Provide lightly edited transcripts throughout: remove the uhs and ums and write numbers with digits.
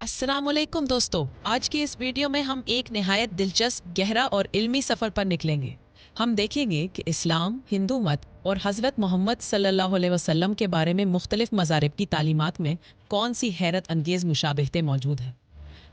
अस्सलामुअलैकुम दोस्तों, आज की इस वीडियो में हम एक निहायत दिलचस्प, गहरा और इल्मी सफ़र पर निकलेंगे। हम देखेंगे कि इस्लाम, हिंदू मत और हज़रत मोहम्मद सल्लल्लाहु अलैहि वसल्लम के बारे में मुख्तलिफ मज़ाहिब की तालीमात में कौन सी हैरत अंगेज़ मुशाबहतें मौजूद हैं।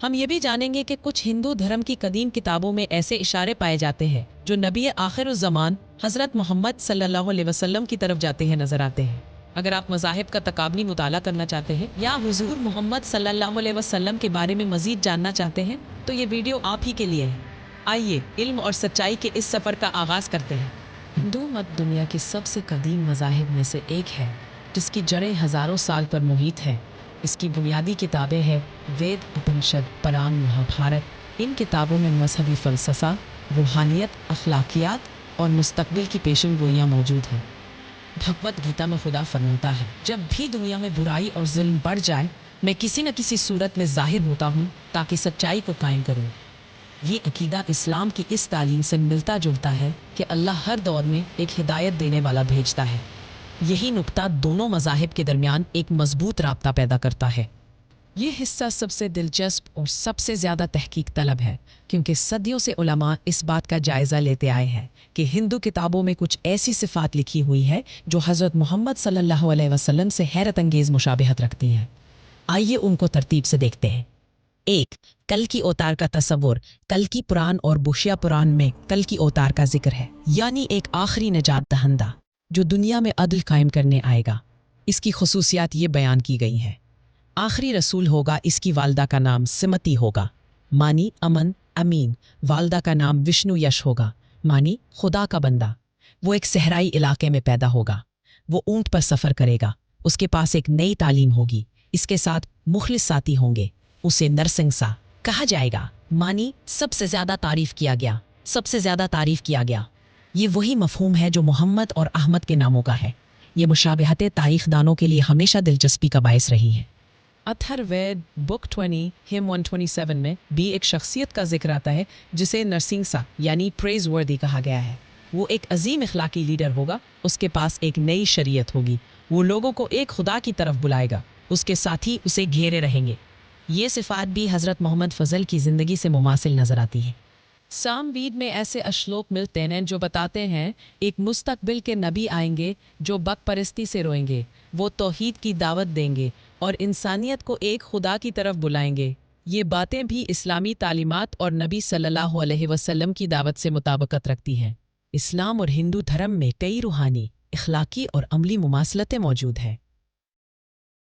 हम ये भी जानेंगे कि कुछ हिंदू धर्म की कदीम किताबों में ऐसे इशारे पाए जाते हैं जो नबी आखिरुज़्ज़मान हज़रत मोहम्मद सल्लल्लाहु अलैहि वसल्लम की तरफ जाते हैं नज़र आते हैं। अगर आप मज़ाहिब का तकाबली मुताला करना चाहते हैं या हुज़ूर मोहम्मद सल्लल्लाहु अलैहि वसल्लम के बारे में मज़ीद जानना चाहते हैं तो ये वीडियो आप ही के लिए है। आइए इल्म और सच्चाई के इस सफ़र का आगाज़ करते हैं। हिंदू मत दुनिया के सबसे कदीम मज़ाहिब में से एक है जिसकी जड़ें हज़ारों साल पर मुहित हैं। इसकी बुनियादी किताबें हैं वेद, उपनिषद, पुराण, महाभारत। इन किताबों में मजहबी फ़लसफ़ा, रूहानियत, अखलाकियात और मुस्तकबिल की पेशेनगोइयाँ मौजूद हैं। भगवत गीता में खुदा फरमाता है, जब भी दुनिया में बुराई और जुल्म बढ़ जाए, मैं किसी न किसी सूरत में ज़ाहिर होता हूँ ताकि सच्चाई को कायम करूँ। ये अकीदा इस्लाम की इस तालीम से मिलता जुलता है कि अल्लाह हर दौर में एक हिदायत देने वाला भेजता है। यही नुक्ता दोनों मज़ाहिब के दरमियान एक मजबूत राब्ता पैदा करता है। ये हिस्सा सबसे दिलचस्प और सबसे ज़्यादा तहकीक तलब है क्योंकि सदियों से उलमा इस बात का जायज़ा लेते आए हैं कि हिंदू किताबों में कुछ ऐसी सिफ़ात लिखी हुई है जो हज़रत मोहम्मद सल्लल्लाहु अलैहि वसल्लम से हैरत अंगेज़ मुशाबहत रखती हैं। आइए उनको तरतीब से देखते हैं। 1. कल की अवतार का तस्वुर। कल की पुराण और बुशिया पुराण में कल की अवतार का जिक्र है, यानी एक आखिरी निजात दहंदा जो दुनिया में अदल कायम करने आएगा। इसकी खुसूसियात ये बयान की गई हैं। आखिरी रसूल होगा, इसकी वालदा का नाम सिमती होगा, मानी अमन, अमीन। वालदा का नाम विष्णु यश होगा, मानी खुदा का बंदा। वो एक सहराई इलाके में पैदा होगा। वो ऊंट पर सफ़र करेगा। उसके पास एक नई तालीम होगी। इसके साथ मुखलिस साथी होंगे। उसे नरसिंह सा कहा जाएगा, मानी सबसे ज़्यादा तारीफ़ किया गया, सबसे ज़्यादा तारीफ़ किया गया। ये वही मफहूम है जो मोहम्मद और अहमद के नामों का है। ये मुशाबहतें तारीख़दानों के लिए हमेशा दिलचस्पी का बायस रही हैं। अथर्ववेद बुक 20 हिम 127 में भी एक शख्सियत का जिक्र आता है जिसे नरसिंह सा यानी प्रेज वर्दी कहा गया है। वो एक अजीम इखलाकी लीडर होगा। उसके पास एक नई शरीयत होगी। वो लोगों को एक खुदा की तरफ बुलाएगा। उसके साथी उसे घेरे रहेंगे। ये सिफ़ात भी हज़रत मोहम्मद फ़ज़ल की ज़िंदगी से मुमासिल नज़र आती है। सामवीद में ऐसे अश्लोक मिलते हैं जो बताते हैं एक मुस्तकबिल के नबी आएंगे जो बक परस्ती से रोएंगे। वो तौहीद की दावत देंगे और इंसानियत को एक खुदा की तरफ बुलाएंगे। ये बातें भी इस्लामी तालीमात और नबी सल्लल्लाहु अलैहि वसल्लम की दावत से मुताबिकत रखती हैं। इस्लाम और हिंदू धर्म में कई रूहानी, इखलाकी और अमली मुमासलतें मौजूद हैं।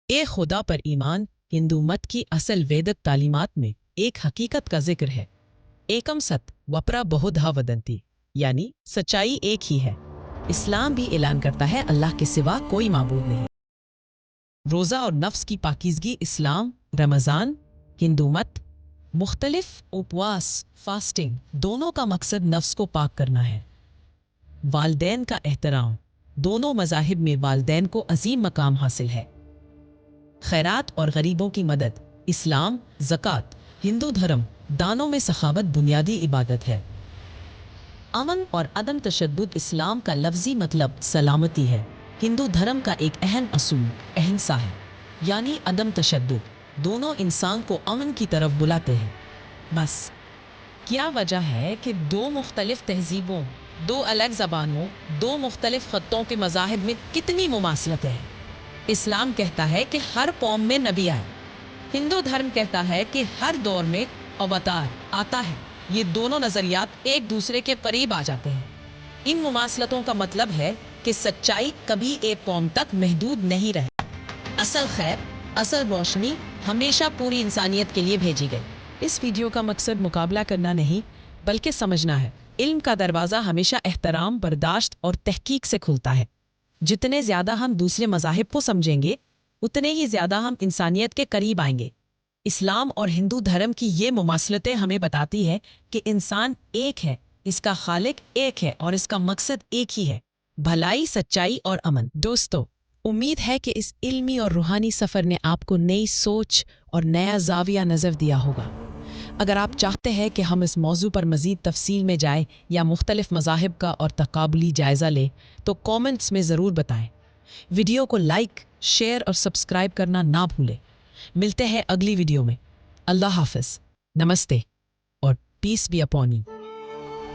एक खुदा पर ईमान हिंदू मत की असल वेदक तालीमात में एक हकीकत का जिक्र है। एकम सत वपरा बहुधा वदंती, यानी सच्चाई एक ही है। इस्लाम भी ऐलान करता है अल्लाह के सिवा कोई माबूद नहीं। रोज़ा और नफ्स की पाकीज़गी। इस्लाम, रमज़ान, हिंदू मत, मुख्तलिफ उपवास, फास्टिंग, दोनों का मकसद नफ्स को पाक करना है। वालदैन का एहतराम। दोनों मज़ाहिब में वालदैन को अजीम मकाम हासिल है। खैरात और गरीबों की मदद। इस्लाम, ज़कात, हिंदू धर्म, दानों में सखावत बुनियादी इबादत है। अमन और अदम तशद्दुद। इस्लाम का लफ्ज़ी मतलब सलामती है। हिंदू धर्म का एक अहम असूल अहिंसा है, यानी अदम तशद्दुद। दोनों इंसान को अमन की तरफ बुलाते हैं। बस क्या वजह है कि दो मुख्तलिफ तहजीबों, दो अलग ज़बानों, दो मुख्तलिफ ख़त्तों के मज़ाहिब में कितनी मुमासलतें हैं। इस्लाम कहता है कि हर कौम में नबी आए। हिंदू धर्म कहता है कि हर दौर में अवतार आता है। ये दोनों नज़रियात एक दूसरे के करीब आ जाते हैं। इन मुमासलतों का मतलब है कि सच्चाई कभी एक कौम तक महदूद नहीं रहे। असल खैर, असल रोशनी हमेशा पूरी इंसानियत के लिए भेजी गई। इस वीडियो का मकसद मुकाबला करना नहीं बल्कि समझना है। इल्म का दरवाज़ा हमेशा एहतराम, बर्दाश्त और तहकीक से खुलता है। जितने ज़्यादा हम दूसरे मज़ाहिब को समझेंगे उतने ही ज़्यादा हम इंसानियत के करीब आएंगे। इस्लाम और हिंदू धर्म की ये मुमासलतें हमें बताती है कि इंसान एक है, इसका खालिक एक है और इसका मकसद एक ही है, भलाई, सच्चाई और अमन। दोस्तों, उम्मीद है कि इस इल्मी और रूहानी सफ़र ने आपको नई सोच और नया ज़ाविया नज़र दिया होगा। अगर आप चाहते हैं कि हम इस मौजू पर मज़ीद तफसील में जाएं या मुख्तलिफ मज़ाहिब का और तकाबली जायज़ा लें तो कमेंट्स में ज़रूर बताएं। वीडियो को लाइक, शेयर और सब्सक्राइब करना ना भूलें। मिलते हैं अगली वीडियो में। अल्लाह हाफिज, नमस्ते और पीस बी अपॉन यू।